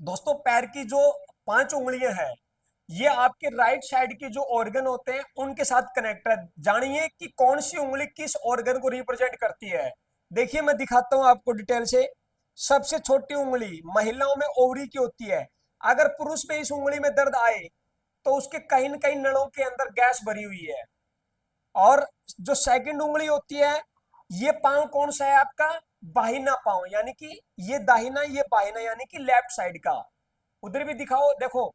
दोस्तों पैर की जो 5 उंगलियां हैं, ये आपके राइट साइड के जो ऑर्गन होते हैं उनके साथ कनेक्ट है। जानिए कि कौन सी उंगली किस ऑर्गन को रिप्रेजेंट करती है। देखिए मैं दिखाता हूं आपको डिटेल से। सबसे छोटी उंगली महिलाओं में ओवरी की होती है। अगर पुरुष में इस उंगली में दर्द आए तो उसके कहीं न कहीं नलों के अंदर गैस भरी हुई है। और जो सेकंड उंगली होती है, ये पांव कौन सा है आपका? बाहिना पांव, यानी कि ये दाहिना, ये बाहिना, यानी कि लेफ्ट साइड का। उधर भी दिखाओ, देखो।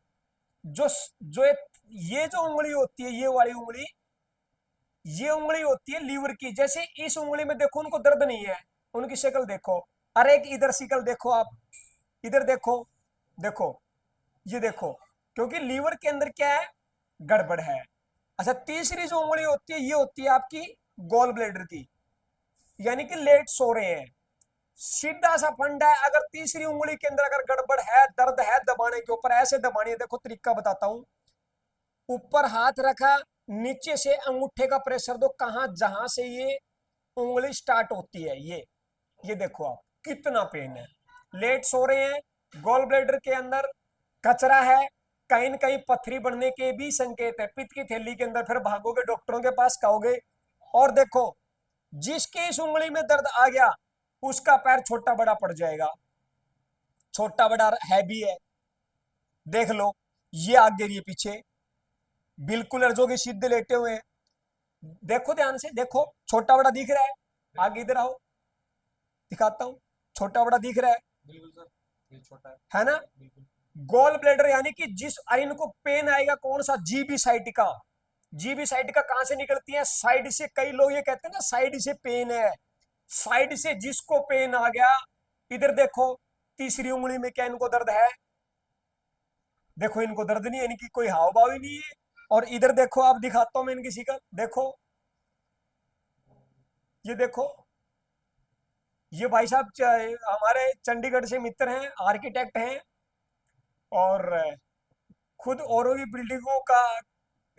जो जो ये जो उंगली होती है, ये वाली उंगली, ये उंगली होती है लीवर की। जैसे इस उंगली में देखो उनको दर्द नहीं है, उनकी शक्ल देखो। अरे एक इधर शक्ल देखो आप, इधर देखो, देखो, ये देखो। क्योंकि लीवर के अंदर क्या है? गड़बड़ है। अच्छा, तीसरी जो उंगली होती है, ये होती है आपकी गॉल ब्लेडर की, यानी कि लेट सो रहे हैं। सीधा सा फंडा है, अगर तीसरी उंगली के अंदर अगर गड़बड़ है, दर्द है, दबाने के ऊपर ऐसे दबानी है। देखो तरीका बताता हूं। ऊपर हाथ रखा, नीचे से अंगूठे का प्रेशर दो, कहां जहां से ये उंगली स्टार्ट होती है, ये देखो आप, कितना पेन है। लेट सो रहे हैं, गॉल ब्लेडर के अंदर कचरा है, कहीं न कहीं पथरी बनने के भी संकेत है। पित्त की थैली के अंदर, फिर भागोगे डॉक्टरों के पास, कहोगे। और देखो, जिसके इस उंगली में दर्द आ गया उसका पैर छोटा बड़ा पड़ जाएगा। छोटा बड़ा है भी है, देख लो। ये आगे, ये पीछे, बिल्कुल अर्जो के सीधे लेटे हुए हैं। देखो ध्यान से, देखो छोटा बड़ा दिख रहा है। आगे इधर आओ, दिखाता हूं। छोटा बड़ा दिख रहा है, बिल्कुल सर, ये छोटा है ना? गॉल ब्लेडर, यानी कि जिस अरिन को पेन आएगा, कौन सा? जीबी साइड का। जीबी साइड का कहां से निकलती है? साइड से। कई लोग ये कहते हैं ना, साइड से पेन है। साइड से जिसको पेन आ गया, इधर देखो, तीसरी उंगली में क्या इनको दर्द है? देखो इनको दर्द नहीं है, इनकी कोई हाव भाव ही नहीं है। और इधर देखो, आप दिखाता हूं मैं इनकी शिकल, देखो, ये देखो। ये भाई साहब हमारे चंडीगढ़ से मित्र हैं, आर्किटेक्ट हैं, और खुद औरों की बिल्डिंगों का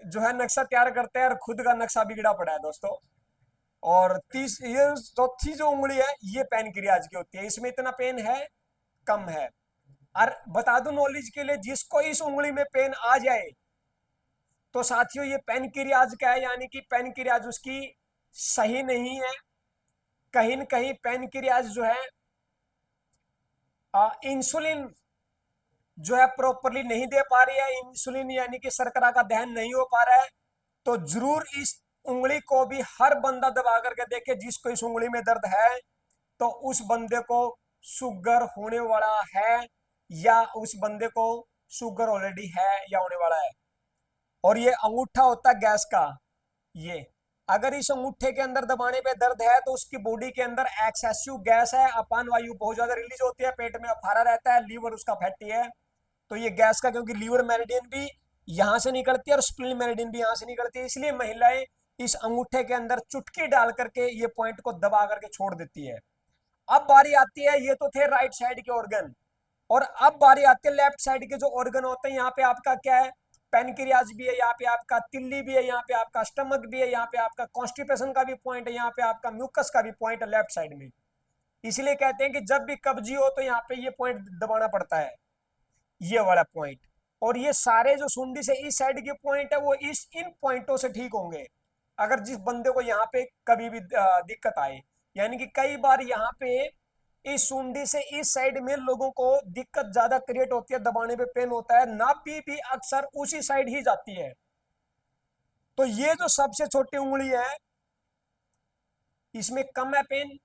जो है नक्शा तैयार करते हैं, और खुद का नक्शा बिगड़ा पड़ा है दोस्तों। और ये चौथी जो उंगली है, ये पैनक्रियाज की होती है। इसमें इतना पेन है, कम है। और बता दूं नॉलेज के लिए, जिसको इस उंगली में पेन आ जाए, तो साथियों ये पैनक्रियाज का है, यानी कि पैनक्रियाज उसकी सही नहीं है। कहीं न कहीं पैनक्रियाज जो है इंसुलिन जो है प्रॉपरली नहीं दे पा रही है। इंसुलिन यानी कि शर्करा का दहन नहीं हो पा रहा है। तो जरूर इस उंगली को भी हर बंदा दबा करके देखे, जिसको इस उंगली में दर्द है, तो उस बंदे को शुगर होने वाला है, या उस बंदे को शुगर ऑलरेडी है या होने वाला है। और ये अंगूठा होता है गैस का। ये अगर इस अंगूठे के अंदर दबाने पे दर्द है, तो उसकी बॉडी के अंदर एक्सेसिव गैस है, अपान वायु बहुत ज्यादा रिलीज होती है, पेट में अफारा रहता है, लीवर उसका फैटी है। तो ये गैस का, क्योंकि लीवर मेरिडियन भी यहां से निकलती है और स्प्लीन मेरिडियन भी यहां से निकलती है, इसलिए महिलाएं इस अंगूठे के अंदर चुटकी डाल करके ये पॉइंट को दबा करके छोड़ देती है। अब बारी आती है, ये तो थे राइट साइड के ऑर्गन, और अब बारी आती है लेफ्ट साइड के जो ऑर्गन होते हैं। यहाँ पे आपका क्या है? पेनक्रियाज भी है, यहाँ पे आपका तिल्ली भी है, यहाँ पे आपका स्टमक भी है, यहाँ पे आपका कॉन्स्टिपेशन का भी पॉइंट है, यहाँ पे आपका म्यूकस का भी पॉइंट है लेफ्ट साइड में। इसलिए कहते हैं कि जब भी कब्जी हो तो यहाँ पे ये पॉइंट दबाना पड़ता है, ये वाला पॉइंट। और ये सारे जो सुंडी से इस साइड के पॉइंट है, वो इस इन पॉइंटों से ठीक होंगे, अगर जिस बंदे को यहाँ पे कभी भी दिक्कत आए। यानी कि कई बार यहाँ पे इस सुंडी से इस साइड में लोगों को दिक्कत ज्यादा क्रिएट होती है, दबाने पे पेन होता है, नाभि भी अक्सर उसी साइड ही जाती है। तो ये जो सबसे छोटी उंगली है, इसमें कम है पेन।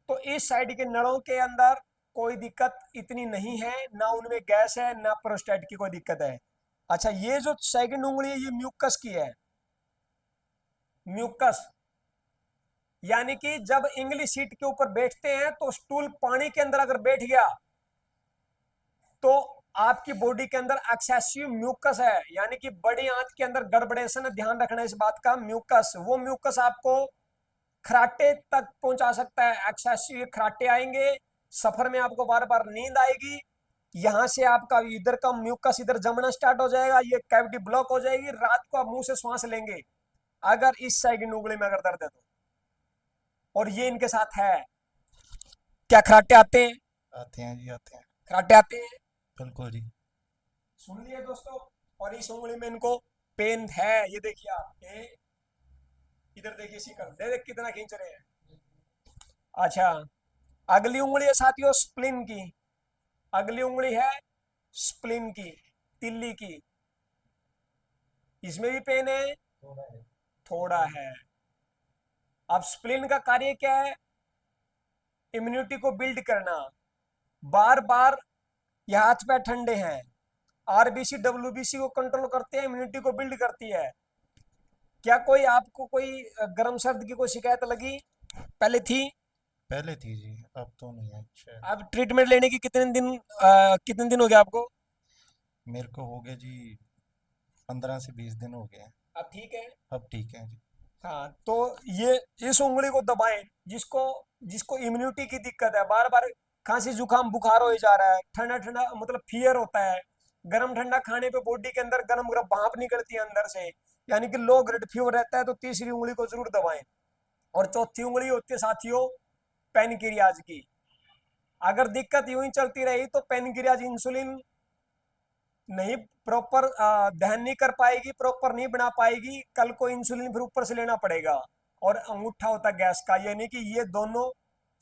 तो इस साइड के नड़ों के अंदर कोई दिक्कत इतनी नहीं है, ना उनमें गैस है, ना प्रोस्टेट की कोई दिक्कत है। अच्छा, ये जो सेकंड उंगली है, ये म्यूकस की है। म्यूकस यानी कि जब इंग्लिश सीट के ऊपर बैठते हैं, तो स्टूल पानी के अंदर अगर बैठ गया, तो आपकी बॉडी के अंदर एक्सेसिव म्यूकस है, यानी कि बड़ी आंत के अंदर गड़बड़ेशन है। ध्यान रखना इस बात का। म्यूकस, वो म्यूकस आपको खराटे तक पहुंचा सकता है। एक्सेसिव खराटे आएंगे, सफर में आपको बार बार नींद आएगी, यहां से आपका इधर का म्यूकस इधर जमना स्टार्ट हो जाएगा, ये कैविटी ब्लॉक हो जाएगी, रात को आप मुंह से श्वास लेंगे अगर इस साइड की उंगली में अगर दर्द है तो। और ये इनके साथ है। क्या खराटे आते हैं? आते हैं जी, आते हैं। खराटे आते हैं। बिल्कुल जी। सुन लिए दोस्तों। और इस उंगली में इनको पेन है, ये देखिए आप, ये इधर देखिए शिकर, देख कितना खींच रहे हैं। अच्छा, अगली उंगली है साथियों स्प्लिन की। अगली उंगली है स्प्लिन की, तिल्ली की। इसमें भी पेन है, थोड़ा है। अब स्प्लिन का कार्य क्या है? इम्यूनिटी को बिल्ड करना। बार बार ये हाथ पैर ठंडे हैं, आरबीसी डब्ल्यूबीसी को कंट्रोल करते हैं, इम्यूनिटी को बिल्ड करती है। क्या कोई आपको कोई गर्म सर्द की कोई शिकायत लगी? पहले थी? पहले थी जी, अब तो नहीं है। अच्छा। अब ट्रीटमेंट लेने की कितने दिन हो गए आपको? मेरे को हो गया जी, 15 से 20 दिन हो गए हैं। अब ठीक है। अब ठीक है जी। हाँ, तो ये इस उंगली को दबाएं, जिसको जिसको इम्यूनिटी की दिक्कत है, बार बार खांसी जुकाम बुखार हो जा रहा है, ठंडा ठंडा मतलब फीवर होता है, गरम ठंडा खाने पे बॉडी के अंदर गरम गरम भाप निकलती है अंदर से, यानी कि लो ग्रेड फीवर रहता है, तो तीसरी उंगली को जरूर दबाएं। और चौथी उंगली होती है साथियों पेनक्रियाज की। अगर दिक्कत यूं ही चलती रही तो पेनक्रियाज इंसुलिन नहीं प्रॉपर दहन नहीं कर पाएगी, प्रॉपर नहीं बना पाएगी, कल को इंसुलिन फिर ऊपर से लेना पड़ेगा। और अंगूठा होता है गैस का, यानी कि ये दोनों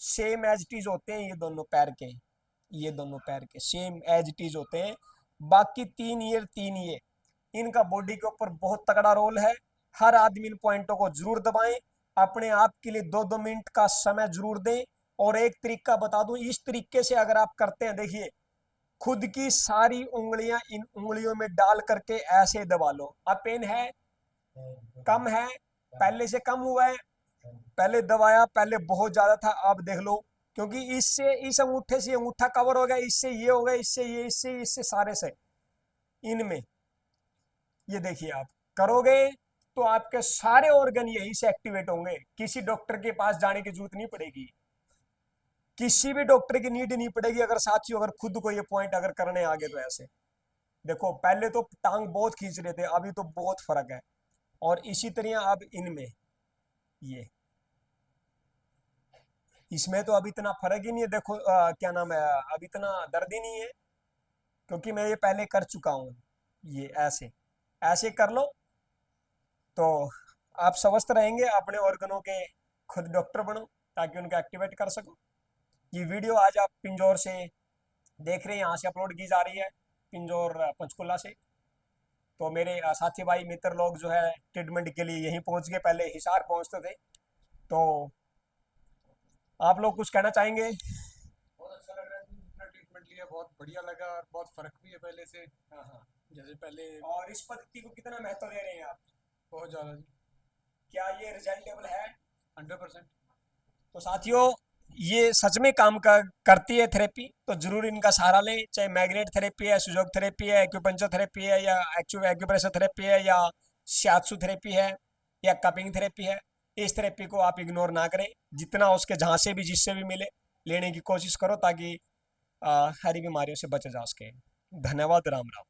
सेम एज इट इज होते हैं, ये दोनों पैर के, ये दोनों पैर के सेम एज इट इज होते हैं। बाकी तीन ये इनका बॉडी के ऊपर बहुत तगड़ा रोल है। हर आदमी इन पॉइंटों को जरूर दबाएं, अपने आप के लिए 2-2 मिनट का समय जरूर दें। और एक तरीका बता दूं, इस तरीके से अगर आप करते हैं, देखिए खुद की सारी उंगलियां इन उंगलियों में डाल करके ऐसे दबा लो। अब पेन है, कम है, पहले से कम हुआ है? पहले दबाया, पहले बहुत ज्यादा था, अब देख लो। क्योंकि इससे इस अंगूठे से अंगूठा कवर हो गया, इससे ये हो गया, इससे ये, इससे सारे से इनमें, ये देखिए आप करोगे तो आपके सारे ऑर्गन यही से एक्टिवेट होंगे, किसी डॉक्टर के पास जाने की जरूरत नहीं पड़ेगी, किसी भी डॉक्टर की नीड नहीं पड़ेगी। अगर साथियों अगर खुद को ये पॉइंट अगर करने आगे तो ऐसे देखो, पहले तो टांग बहुत खींच रहे थे, अभी तो बहुत फर्क है। और इसी तरह अब इनमें ये, इसमें तो अभी इतना फर्क ही नहीं है। देखो क्या नाम है, अब इतना दर्द ही नहीं है, क्योंकि मैं ये पहले कर चुका हूँ। ये ऐसे ऐसे कर लो तो आप स्वस्थ रहेंगे, अपने ऑर्गनों के खुद डॉक्टर बनो, ताकि उनको एक्टिवेट कर सको। ये वीडियो आज आप पिंजौर से देख रहे हैं, यहाँ से अपलोड की जा रही है, पिंजौर पंचकुला से। तो मेरे साथी भाई मित्र लोग जो है ट्रीटमेंट के लिए यहीं पहुंच गए, पहले हिसार पहुंचते थे। तो आप लोग कुछ कहना चाहेंगे? बहुत अच्छा लग रहा है जी, इतना ट्रीटमेंट लिया, बहुत बढ़िया लगा और बहुत फर्क भी है पहले से। हाँ हाँ। जैसे पहले और इस पद्धति को कितना महत्व दे रहे हैं आप? बहुत ज़्यादा जी। क्या ये रिजल्टेबल है? 100%। तो साथियों, ये सच में काम करती है थेरेपी, तो जरूर इनका सहारा लें, चाहे मैग्नेट थेरेपी है, सुजोग थेरेपी है, एक्यूपंचर थेरेपी है, या एक्यूप्रेशर थेरेपी है, या शियात्सु थेरेपी है, या कपिंग थेरेपी है। इस थेरेपी को आप इग्नोर ना करें, जितना उसके जहाँ से भी जिससे भी मिले लेने की कोशिश करो, ताकि सारी बीमारियों से बचा जा सके। धन्यवाद, राम राम।